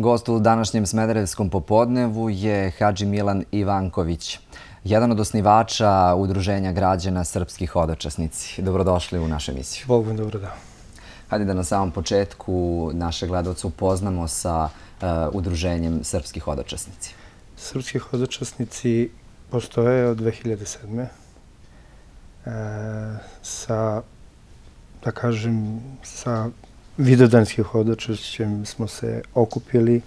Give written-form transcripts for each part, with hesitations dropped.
Gost u današnjem Smederevskom popodnevu je Hadži Milan Ivanković, jedan od osnivača Udruženja građana Srpski hodočasnici. Dobrodošli u našu emisiju. Bog vam dobro dao. Hajde da na samom početku naše gledalce upoznamo sa Udruženjem Srpski hodočasnici. Srpski hodočasnici postoje od 2007. Sa, da kažem, sa Vidovdanskim hodočašćem smo se okupili.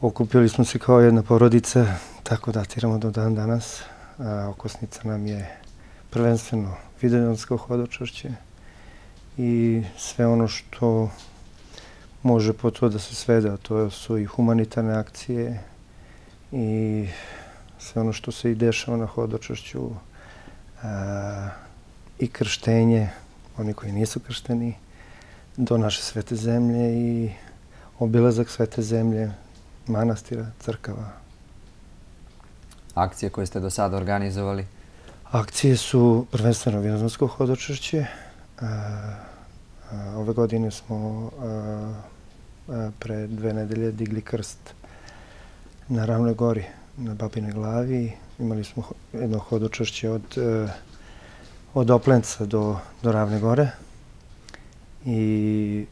Okupili smo se kao jedna porodica, tako datiramo do dan danas. Okosnica nam je prvenstveno Vidovdansko hodočašće i sve ono što može po to da se svede, a to su i humanitarne akcije i sve ono što se i dešava na hodočašću, i krštenje, oni koji nisu kršteni, do naše svete zemlje i obilazak svete zemlje, manastira, crkava. Akcije koje ste do sada organizovali? Akcije su prvenstveno Vidovdansko hodočašće. Ove godine smo pre 2 nedelje digli krst na Ravnoj gori, na Babinoj glavi. Imali smo jedno hodočašće od Oplenca do Ravne gore i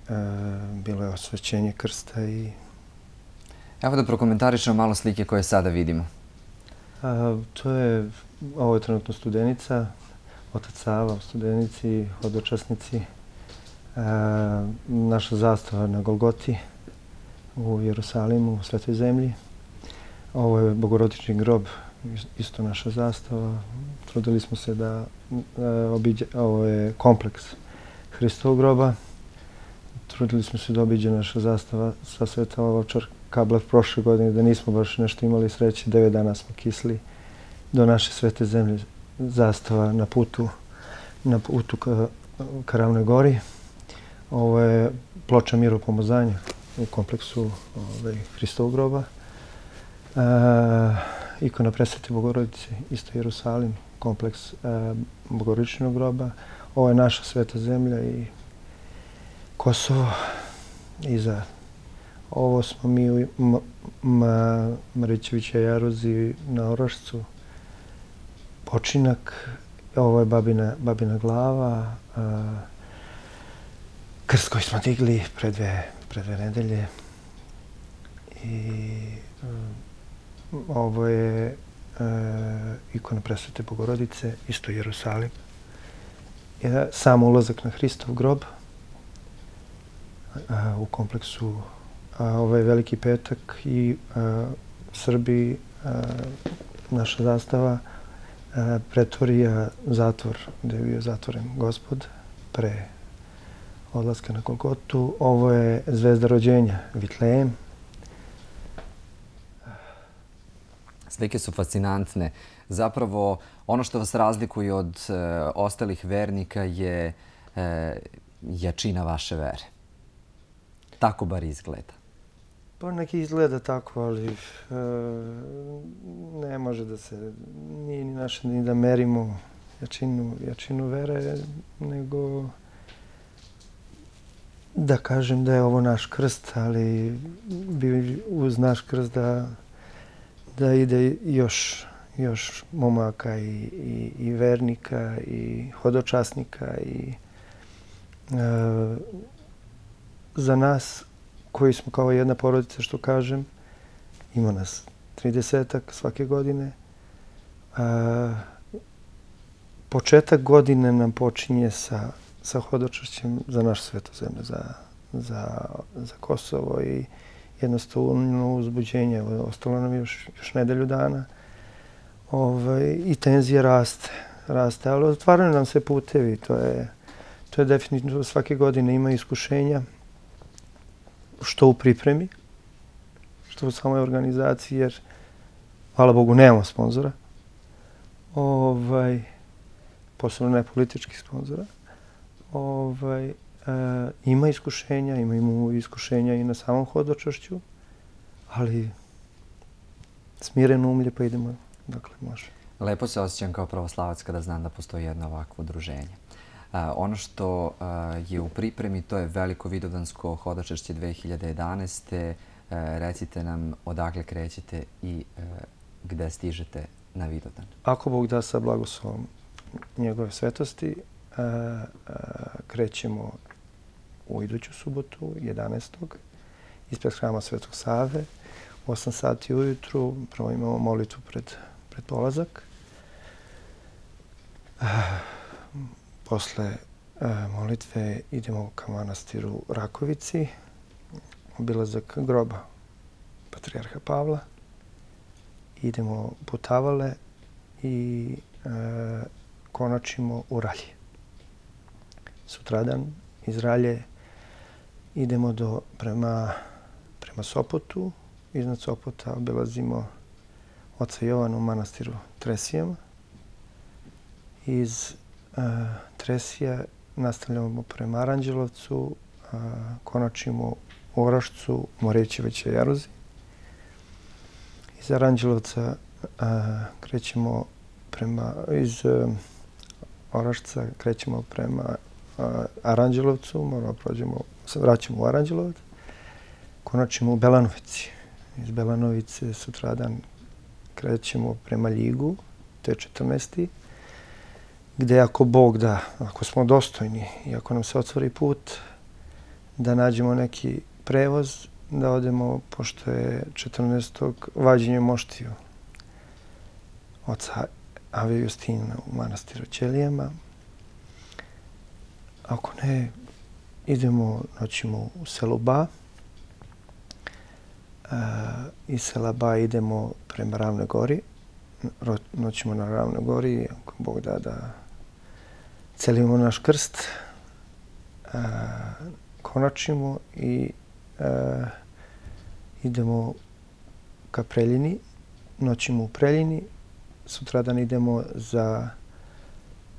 bilo je osvećenje krsta. Evo da prokomentarišemo malo slike koje sada vidimo. Ovo je trenutno Studenica, otac Sava u Studenici, hodočasnici. Naša zastava na Golgoti u Jerusalimu, u Svetoj zemlji. Ovo je Bogorodični grob, isto naša zastava. Trudili smo se da ovo je kompleks Hristovog groba. Trudili smo se da obiđe naša zastava sa Sveta Ovčar Kablev prošle godine, da nismo baš nešto imali sreće. 9 dana smo kisli do naše svete zemlje. Zastava na putu ka Ravnoj gori. Ovo je ploča miropomazanja u kompleksu Hristovog groba. Ikona Presvete Bogorodice, isto Jerusalim, kompleks Bogorodičnog groba. Ovo je naša sveta zemlja i Kosovo. Ovo smo mi u Marićevića Jaruzi na Orašcu. Počinak. Ovo je Babina glava. Krst koji smo digli pre dve nedelje. I ovo je ikona Presvete Bogorodice, isto Jerusalim. Sam ulazak na Hristov grob u kompleksu. Ovo je Veliki petak i Srbi, naša zastava, pretorija, zatvor, gde je bio zatvoren Gospod pre odlaska na Golgotu. Ovo je zvezda rođenja, Vitlejem. Slike su fascinantne. Zapravo, ono što vas razlikuje od ostalih vernika je jačina vaše vere. Tako bar izgleda. Pa neki izgleda tako, ali ne može da se, nije ni naše ni da merimo jačinu vere, nego da kažem da je ovo naš krst, ali bi uz naš krst da ide još momaka i vernika i hodočasnika i za nas koji smo kao jedna porodica, što kažem, ima nas 30-ak svake godine. Početak godine nam počinje sa hodočašćem za našu svetu zemlju, za Kosovo i jednostavno uzbuđenje. Ostalo nam još nedelju dana i tenzija raste, ali otvaraju nam se putevi. To je definitivno svake godine ima iskušenja, što u pripremi, što u samoj organizaciji, jer hvala Bogu nemamo sponzora. Posebno ne političkih sponzora. Ima iskušenja, imamo iskušenja i na samom hodočašću, ali smireno umlje pa idemo dokle može. Lepo se osjećam kao pravoslavac kada znam da postoji jedno ovakvo udruženje. Ono što je u pripremi, to je Veliko Vidovdansko hodočašće 2011. Recite nam odakle krećete i gde stižete na Vidovdan. Ako Bog da, sa blagoslovom njegove svetosti, krećemo u iduću subotu, 11. ispred hrama Svetog Save. U 8 sati ujutru prvo imamo molitvu pred polazak. Posle molitve idemo ka manastiru Rakovici, obilazak groba patrijarha Pavla. Idemo putavale i konačimo u Ralje. Sutradan iz Ralje idemo prema Sopotu. Iznad Sopota obilazimo oca Jovana u manastiru Tresijama. Iz Tresija nastavljamo prema Aranđelovcu, konačimo u Orašcu, Morećevića jaruzi. Iz Aranđelovca krećemo iz Orašca krećemo prema Aranđelovcu, se vraćamo u Aranđelovac, konačimo u Belanovici. Iz Belanovice sutradan krećemo prema Ljigu, T14. Gde ako Bog da, ako smo dostojni i ako nam se otvori put, da nađemo neki prevoz, da odemo, pošto je 14. vađenje moštiju oca Ave Justina u manastiru Ćelijama. Ako ne, noćimo u selu Ba. Iz sela Ba idemo prema Ravnoj Gori. Noćimo na Ravnoj Gori, ako Bog da celimo naš krst. Konačimo i idemo ka Preljini. Noćimo u Preljini. Sutradan idemo za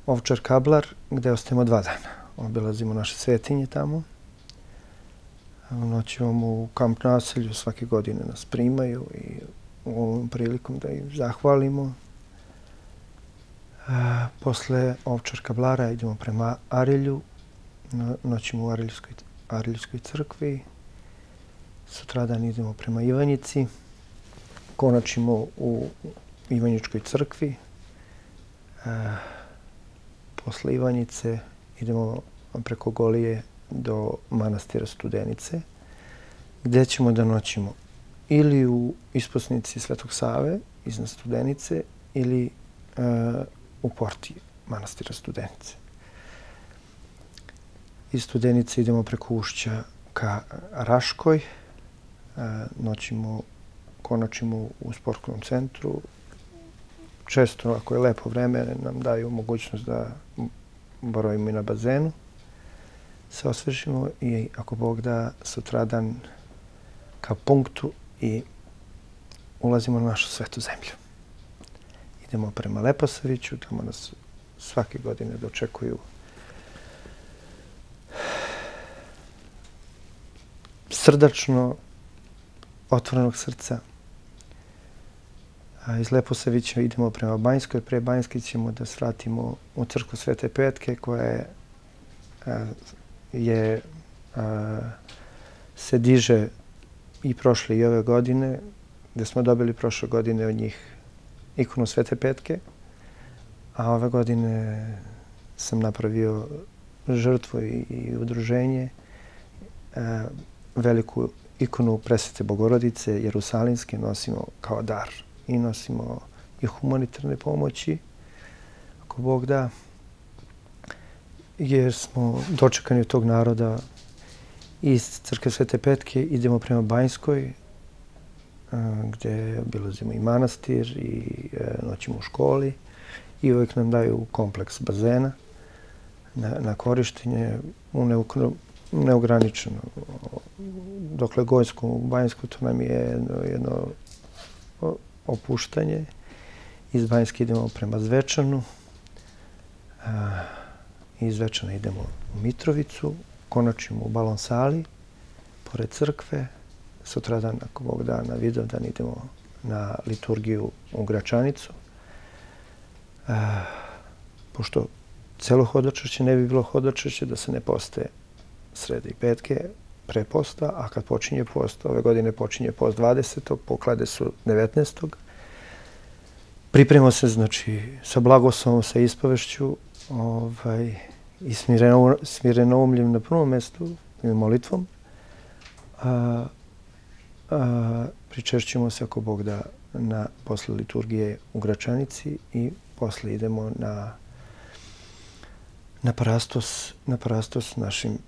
Ovčar Kablar, gde ostajemo 2 dana. Obilazimo naše svetinje tamo. Noćimo u kamp naselju, svake godine nas primaju i ovom prilikom da im zahvalimo. Posle Ovčar Kablara idemo prema Arilju. Noćimo u Ariljskoj crkvi. Sutradan idemo prema Ivanjici. Konačimo u Ivanjičkoj crkvi. Posle Ivanjice idemo preko Golije do manastira Studenice, gde ćemo da noćimo ili u isposnici Svetog Save iznad Studenice ili u porti manastira Studenice. Iz Studenice idemo preko Ušća ka Raškoj. Konačimo u sportskom centru. Često, ako je lepo vreme, nam daju mogućnost da boravimo i na bazenu. Se osvežimo i, ako Bog da, sutradan ka punktu i ulazimo na našu svetu zemlju. Idemo prema Leposaviću, tamo nas svake godine dočekuju srdačno, otvorenog srca. Iz Leposavića idemo prema Banjskoj. Pre Banjske ćemo da svratimo u crkvu Svete Petke, koja se diže i prošle i ove godine, gde smo dobili prošle godine od njih ikonu Svete Petke, a ove godine sam napravio žrtvu i udruženje, veliku ikonu Presvete Bogorodice Jerusalimske nosimo kao dar i nosimo i humanitarne pomoći, ako Bog da, jer smo dočekani od tog naroda. Iz crkve Svete Petke idemo prema Banjskoj, gde obilazimo i manastir i noćimo u školi i uvijek nam daju kompleks bazena na korištenje neograničeno. Dokle Gojskom u Banjsku, to nam je jedno opuštanje. Iz Banjske idemo prema Zvečanu. Iz Zvečana idemo u Mitrovicu. Konačimo u Balon sali, pored crkve. Sutradan, ako Bog da, na Vidovdan idemo na liturgiju u Gračanicu. Pošto celo hodočašće ne bi bilo hodočašće da se ne poste srede i petke, pre posta, a kad počinje post, ove godine počinje post 20. Poklade su 19. Pripremamo se, znači, sa blagoslovom, sa ispovešću i smirenoumljem na prvom mjestu i molitvom. Pričešćemo se, ako Bog da, posle liturgije u Gračanici i posle idemo na parastos našim